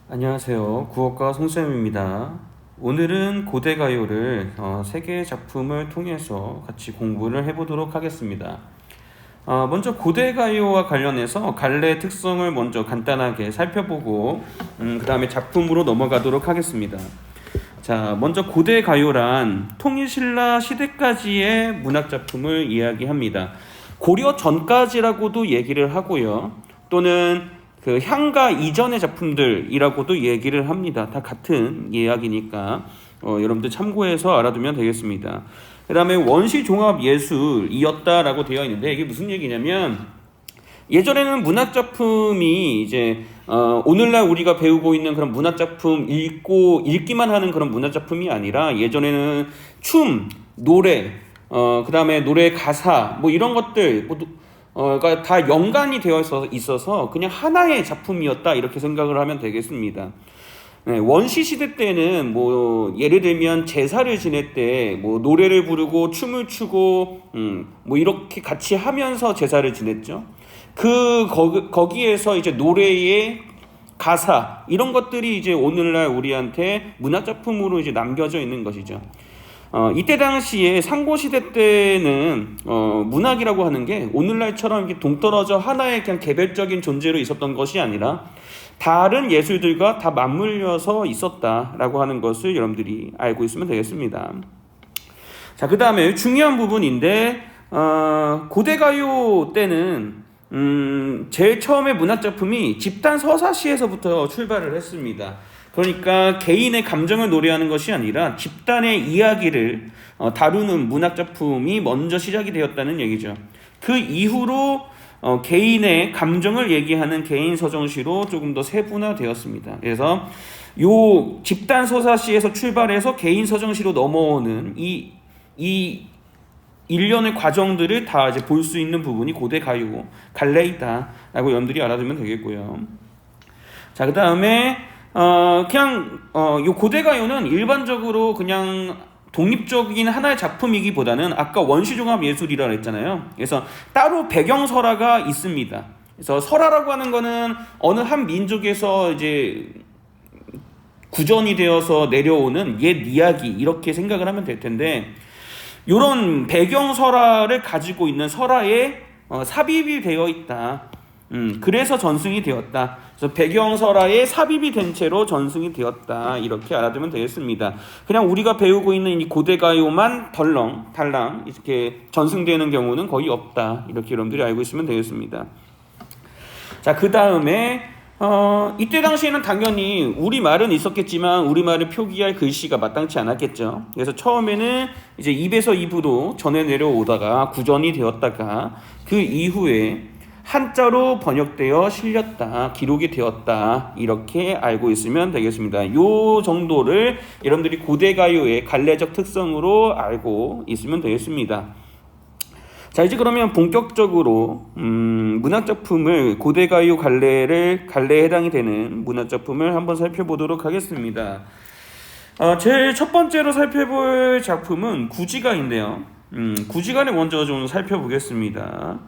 안녕하세요. 구어과 송쌤입니다. 오늘은 고대가요를 3개의 작품을 통해서 같이 공부를 해보도록 하겠습니다. 먼저 고대가요와 관련해서 갈래 특성을 먼저 간단하게 살펴보고 그 다음에 작품으로 넘어가도록 하겠습니다. 자, 먼저 고대가요란 통일신라 시대까지의 문학작품을 이야기합니다. 고려 전까지라고도 얘기를 하고요. 또는 그 향가 이전의 작품들이라고도 얘기를 합니다. 다 같은 이야기니까 여러분들 참고해서 알아두면 되겠습니다. 그 다음에 원시종합예술이었다라고 되어 있는데 이게 무슨 얘기냐면 예전에는 문학작품이 이제 오늘날 우리가 배우고 있는 그런 문학작품 읽기만 하는 그런 문학작품이 아니라 예전에는 춤, 노래, 그 다음에 노래 가사 뭐 이런 것들 그러니까 다 연관이 되어 있어서 그냥 하나의 작품이었다 이렇게 생각을 하면 되겠습니다. 네, 원시 시대 때는 뭐 예를 들면 제사를 지낼 때 뭐 노래를 부르고 춤을 추고 뭐 이렇게 같이 하면서 제사를 지냈죠. 거기에서 이제 노래의 가사 이런 것들이 이제 오늘날 우리한테 문화작품으로 이제 남겨져 있는 것이죠. 이때 당시에 상고시대 때는 문학이라고 하는 게 오늘날처럼 이렇게 동떨어져 하나의 그냥 개별적인 존재로 있었던 것이 아니라 다른 예술들과 다 맞물려서 있었다라고 하는 것을 여러분들이 알고 있으면 되겠습니다. 자, 그 다음에 중요한 부분인데 고대가요 때는 제일 처음에 문학작품이 집단 서사시에서부터 출발을 했습니다. 그러니까 개인의 감정을 노래하는 것이 아니라 집단의 이야기를 다루는 문학작품이 먼저 시작이 되었다는 얘기죠. 그 이후로 개인의 감정을 얘기하는 개인 서정시로 조금 더 세분화되었습니다. 그래서 요 집단 서사시에서 출발해서 개인 서정시로 넘어오는 이 일련의 과정들을 다 이제 볼 수 있는 부분이 고대 가요 갈래이다라고 여러분들이 알아두면 되겠고요. 자, 그 다음에 요 고대가요는 일반적으로 그냥 독립적인 하나의 작품이기보다는 아까 원시종합예술이라고 했잖아요. 그래서 따로 배경설화가 있습니다. 그래서 설화라고 하는 거는 어느 한 민족에서 이제 구전이 되어서 내려오는 옛 이야기 이렇게 생각을 하면 될 텐데 이런 배경설화를 가지고 있는 설화에 삽입이 되어 있다. 그래서 전승이 되었다. 그래서 배경설화에 삽입이 된 채로 전승이 되었다. 이렇게 알아두면 되겠습니다. 그냥 우리가 배우고 있는 이 고대가요만 달랑 이렇게 전승되는 경우는 거의 없다. 이렇게 여러분들이 알고 있으면 되겠습니다. 자, 그 다음에 이때 당시에는 당연히 우리말은 있었겠지만 우리말을 표기할 글씨가 마땅치 않았겠죠. 그래서 처음에는 이제 2에서 2부로 전해 내려오다가 구전이 되었다가 그 이후에 한자로 번역되어 실렸다, 기록이 되었다 이렇게 알고 있으면 되겠습니다. 요 정도를 여러분들이 고대가요의 갈래적 특성으로 알고 있으면 되겠습니다. 자, 이제 그러면 본격적으로 문학작품을 고대가요 갈래에 해당이 되는 문학작품을 한번 살펴보도록 하겠습니다. 제일 첫 번째로 살펴볼 작품은 구지가인데요. 구지가를 먼저 좀 살펴보겠습니다.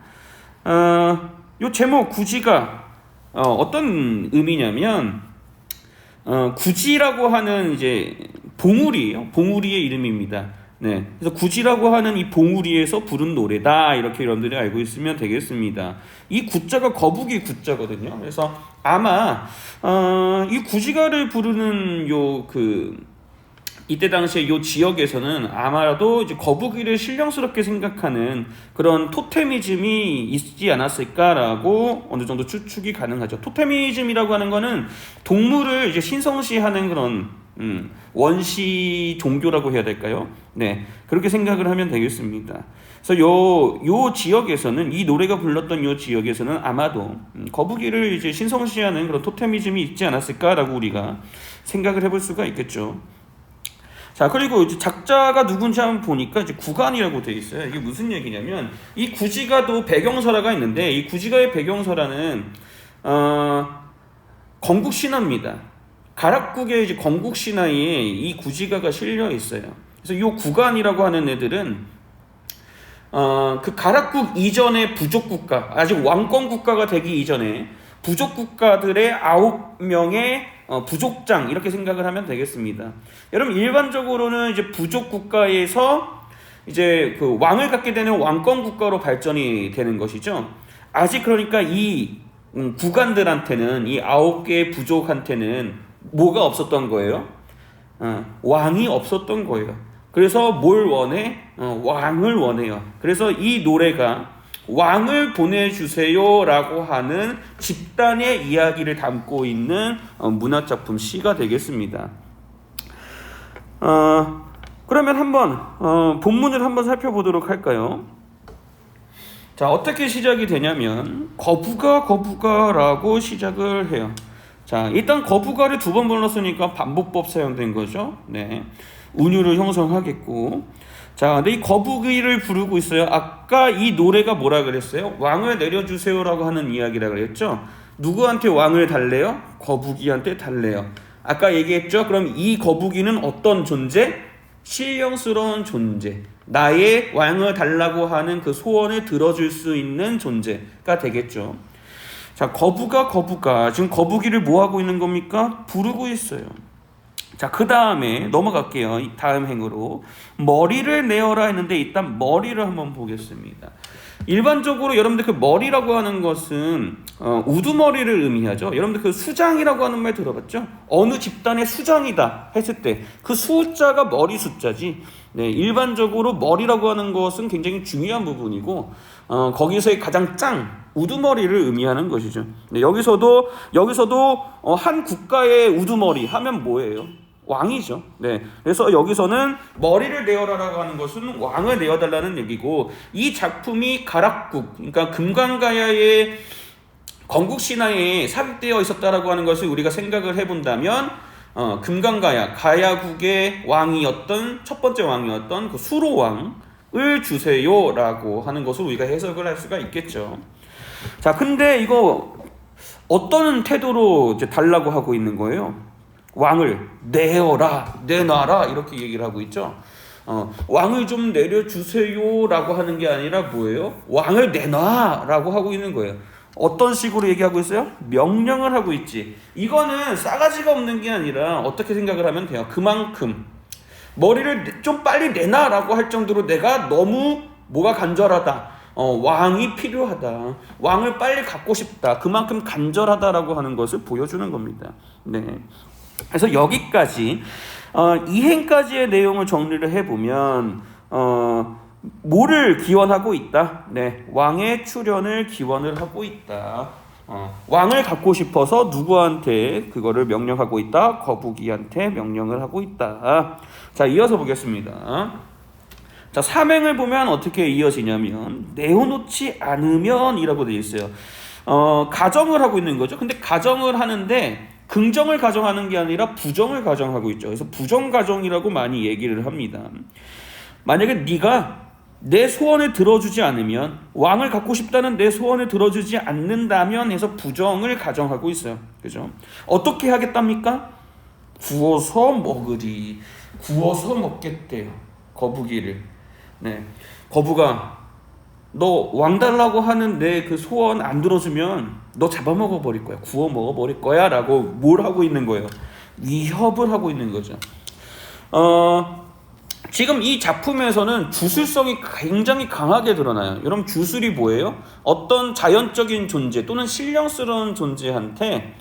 요 제목 구지가 어떤 의미냐면 구지라고 하는 이제 봉우리예요. 봉우리의 이름입니다. 네, 그래서 구지라고 하는 이 봉우리에서 부른 노래다 이렇게 여러분들이 알고 있으면 되겠습니다. 이 구자가 거북이 구자거든요. 그래서 아마 이 구지가를 부르는 이때 당시에 이 지역에서는 아마도 이제 거북이를 신령스럽게 생각하는 그런 토테미즘이 있지 않았을까라고 어느 정도 추측이 가능하죠. 토테미즘이라고 하는 거는 동물을 이제 신성시하는 그런 원시 종교라고 해야 될까요? 네, 그렇게 생각을 하면 되겠습니다. 그래서 요 지역에서는 이 노래가 불렀던 요 지역에서는 아마도 거북이를 이제 신성시하는 그런 토테미즘이 있지 않았을까라고 우리가 생각을 해볼 수가 있겠죠. 자, 그리고 이제 작자가 누군지 한번 보니까 이제 구간이라고 되어 있어요. 이게 무슨 얘기냐면 이 구지가도 배경설화가 있는데 이 구지가의 배경설화는 건국신화입니다. 가락국의 이제 건국신화에 이 구지가가 실려 있어요. 그래서 이 구간이라고 하는 애들은 그 가락국 이전의 부족국가, 아직 왕권국가가 되기 이전에 부족국가들의 9명의 부족장 이렇게 생각을 하면 되겠습니다. 여러분 일반적으로는 이제 부족 국가에서 이제 그 왕을 갖게 되는 왕권 국가로 발전이 되는 것이죠. 아직 그러니까 이 국간들한테는 이 9개의 부족한테는 뭐가 없었던 거예요? 왕이 없었던 거예요. 그래서 뭘 원해? 왕을 원해요. 그래서 이 노래가 왕을 보내주세요 라고 하는 집단의 이야기를 담고 있는 문화작품 시가 되겠습니다. 그러면 한번 본문을 한번 살펴보도록 할까요? 자, 어떻게 시작이 되냐면 거부가 라고 시작을 해요. 자, 일단 거부가를 2번 불렀으니까 반복법 사용된 거죠. 네, 운율을 형성하겠고, 자, 근데 이 거북이를 부르고 있어요. 아까 이 노래가 뭐라 그랬어요? 왕을 내려주세요라고 하는 이야기라 그랬죠. 누구한테 왕을 달래요? 거북이한테 달래요. 아까 얘기했죠. 그럼 이 거북이는 어떤 존재? 신령스러운 존재. 나의 왕을 달라고 하는 그 소원을 들어줄 수 있는 존재가 되겠죠. 자, 거부가 지금 거북이를 뭐 하고 있는 겁니까? 부르고 있어요. 자, 그 다음에 넘어갈게요. 이 다음 행으로 머리를 내어라 했는데 일단 머리를 한번 보겠습니다. 일반적으로 여러분들 그 머리라고 하는 것은 우두머리를 의미하죠. 여러분들 그 수장이라고 하는 말 들어봤죠? 어느 집단의 수장이다 했을 때 그 숫자가 머리 숫자지. 네, 일반적으로 머리라고 하는 것은 굉장히 중요한 부분이고 거기서의 가장 우두머리를 의미하는 것이죠. 네, 여기서도 한 국가의 우두머리 하면 뭐예요? 왕이죠. 네, 그래서 여기서는 머리를 내어라라고 하는 것은 왕을 내어달라는 얘기고, 이 작품이 가락국, 그러니까 금강가야의 건국신화에 삽입되어 있었다라고 하는 것을 우리가 생각을 해본다면 금강가야, 가야국의 왕이었던 첫 번째 왕이었던 그 수로왕을 주세요라고 하는 것을 우리가 해석을 할 수가 있겠죠. 자, 근데 이거 어떤 태도로 이제 달라고 하고 있는 거예요? 왕을 내놔라 이렇게 얘기를 하고 있죠. 왕을 좀 내려주세요라고 하는 게 아니라 뭐예요? 왕을 내놔라고 하고 있는 거예요. 어떤 식으로 얘기하고 있어요? 명령을 하고 있지. 이거는 싸가지가 없는 게 아니라 어떻게 생각을 하면 돼요? 그만큼 머리를 좀 빨리 내놔라고 할 정도로 내가 너무 뭐가 간절하다, 왕이 필요하다, 왕을 빨리 갖고 싶다, 그만큼 간절하다라고 하는 것을 보여주는 겁니다. 네. 그래서 여기까지 2행까지의 내용을 정리를 해보면 뭐를 기원하고 있다? 네, 왕의 출현을 기원을 하고 있다. 왕을 갖고 싶어서 누구한테 그거를 명령하고 있다? 거북이한테 명령을 하고 있다. 자, 이어서 보겠습니다. 자, 3행을 보면 어떻게 이어지냐면 내어놓지 않으면 이라고 되어 있어요. 가정을 하고 있는 거죠. 근데 가정을 하는데 긍정을 가정하는 게 아니라 부정을 가정하고 있죠. 그래서 부정가정이라고 많이 얘기를 합니다. 만약에 네가 내 소원을 들어주지 않으면, 왕을 갖고 싶다는 내 소원을 들어주지 않는다면 해서 부정을 가정하고 있어요. 그죠? 어떻게 하겠답니까? 구워서 먹으리. 구워서 먹겠대요. 거북이를. 네. 거북아, 너 왕 달라고 하는 내 그 소원 안 들어주면 너 잡아먹어 버릴 거야. 구워 먹어 버릴 거야. 라고 뭘 하고 있는 거예요? 위협을 하고 있는 거죠. 지금 이 작품에서는 주술성이 굉장히 강하게 드러나요. 여러분, 주술이 뭐예요? 어떤 자연적인 존재 또는 신령스러운 존재한테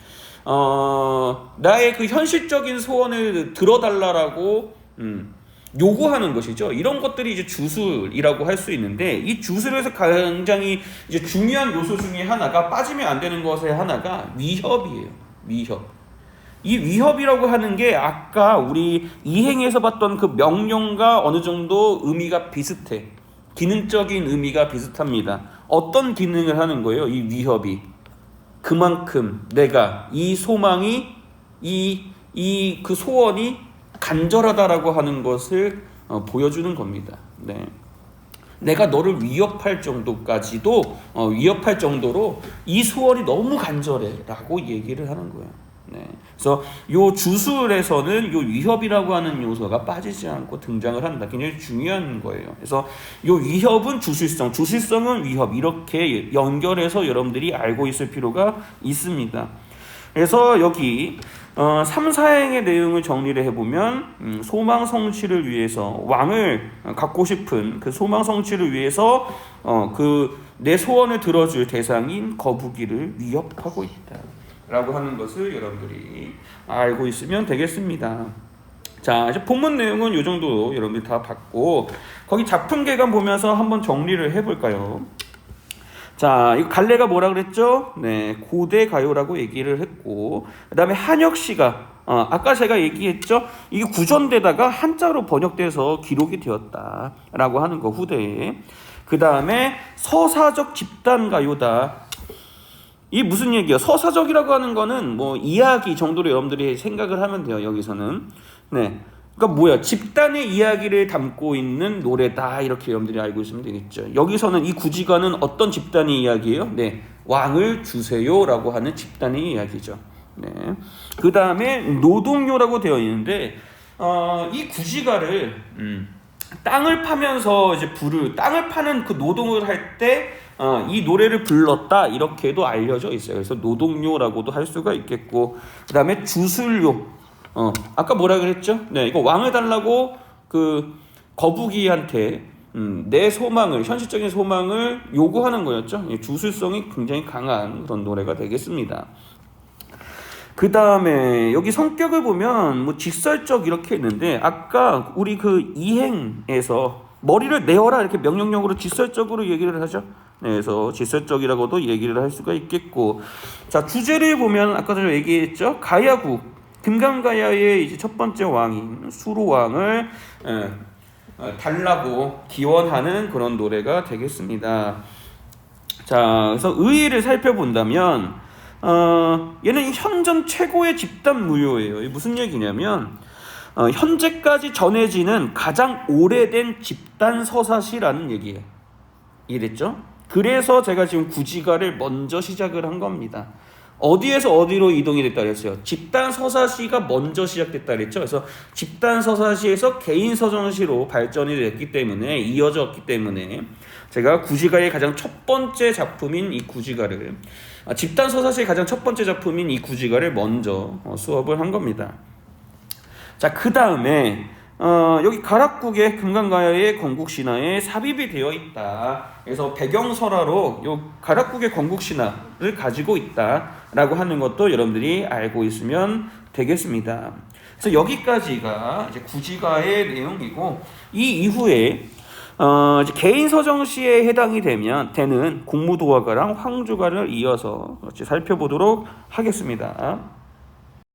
나의 그 현실적인 소원을 들어달라고 요구하는 것이죠. 이런 것들이 이제 주술이라고 할 수 있는데, 이 주술에서 굉장히 이제 중요한 요소 중에 하나가, 빠지면 안 되는 것의 하나가 위협이에요. 위협. 이 위협이라고 하는 게 아까 우리 2행에서 봤던 그 명령과 어느 정도 의미가 비슷해. 기능적인 의미가 비슷합니다. 어떤 기능을 하는 거예요? 이 위협이. 그만큼 내가 이 소망이 그 소원이 간절하다라고 하는 것을 보여주는 겁니다. 네. 내가 너를 위협할 정도까지도 위협할 정도로 이 소원이 너무 간절해라고 얘기를 하는 거예요. 네. 그래서 요 주술에서는 요 위협이라고 하는 요소가 빠지지 않고 등장을 한다. 굉장히 중요한 거예요. 그래서 요 위협은 주술성은 위협, 이렇게 연결해서 여러분들이 알고 있을 필요가 있습니다. 그래서 여기 3, 사행의 내용을 정리를 해보면 소망 성취를 위해서 왕을 갖고 싶은 그 소망 성취를 위해서 그 내 소원을 들어줄 대상인 거북이를 위협하고 있다 라고 하는 것을 여러분들이 알고 있으면 되겠습니다. 자, 이제 본문 내용은 이 정도 여러분들이 다 봤고, 거기 작품 개관 보면서 한번 정리를 해볼까요? 자, 이거 갈래가 뭐라 그랬죠? 네, 고대 가요라고 얘기를 했고, 그 다음에 한혁 씨가 아까 제가 얘기했죠? 이게 구전되다가 한자로 번역돼서 기록이 되었다라고 하는 거, 후대에. 그 다음에 서사적 집단 가요다. 이 무슨 얘기야? 서사적이라고 하는 거는 뭐 이야기 정도로 여러분들이 생각을 하면 돼요. 여기서는. 네. 그러니까 뭐야? 집단의 이야기를 담고 있는 노래다. 이렇게 여러분들이 알고 있으면 되겠죠. 여기서는 이 구지가는 어떤 집단의 이야기예요? 네. 왕을 주세요라고 하는 집단의 이야기죠. 네. 그 다음에 노동요라고 되어 있는데 이 구지가를 땅을 파면서 이제 땅을 파는 그 노동을 할 때 이 노래를 불렀다 이렇게도 알려져 있어요. 그래서 노동요라고도 할 수가 있겠고, 그 다음에 주술요. 아까 뭐라 그랬죠? 네, 이거 왕을 달라고 그 거북이한테 내 소망을, 현실적인 소망을 요구하는 거였죠. 주술성이 굉장히 강한 그런 노래가 되겠습니다. 그 다음에 여기 성격을 보면 뭐 직설적 이렇게 있는데, 아까 우리 그 이행에서 머리를 내어라 이렇게 명령력으로 직설적으로 얘기를 하죠. 네, 그래서 직설적이라고도 얘기를 할 수가 있겠고, 자, 주제를 보면 아까 전에 얘기했죠. 가야국, 금강가야의 이제 첫 번째 왕인 수로왕을 달라고 기원하는 그런 노래가 되겠습니다. 자, 그래서 의의를 살펴본다면 얘는 현존 최고의 집단 무효예요. 이게 무슨 얘기냐면 현재까지 전해지는 가장 오래된 집단 서사시라는 얘기예요. 이해됐죠? 그래서 제가 지금 구지가를 먼저 시작을 한 겁니다. 어디에서 어디로 이동이 됐다 그랬어요? 집단 서사시가 먼저 시작됐다 그랬죠. 그래서 집단 서사시에서 개인 서정시로 발전이 됐기 때문에, 이어졌기 때문에 제가 구지가의 가장 첫 번째 작품인 이 구지가를, 집단 서사시의 가장 첫 번째 작품인 이 구지가를 먼저 수업을 한 겁니다. 자, 그 다음에 여기 가락국의 금강가야의 건국신화에 삽입이 되어 있다. 그래서 배경설화로 요 가락국의 건국신화를 가지고 있다라고 하는 것도 여러분들이 알고 있으면 되겠습니다. 그래서 여기까지가 이제 구지가의 내용이고, 이 이후에 이제 개인 서정시에 해당이 되는 공무도화가랑 황주가를 이어서 살펴보도록 하겠습니다.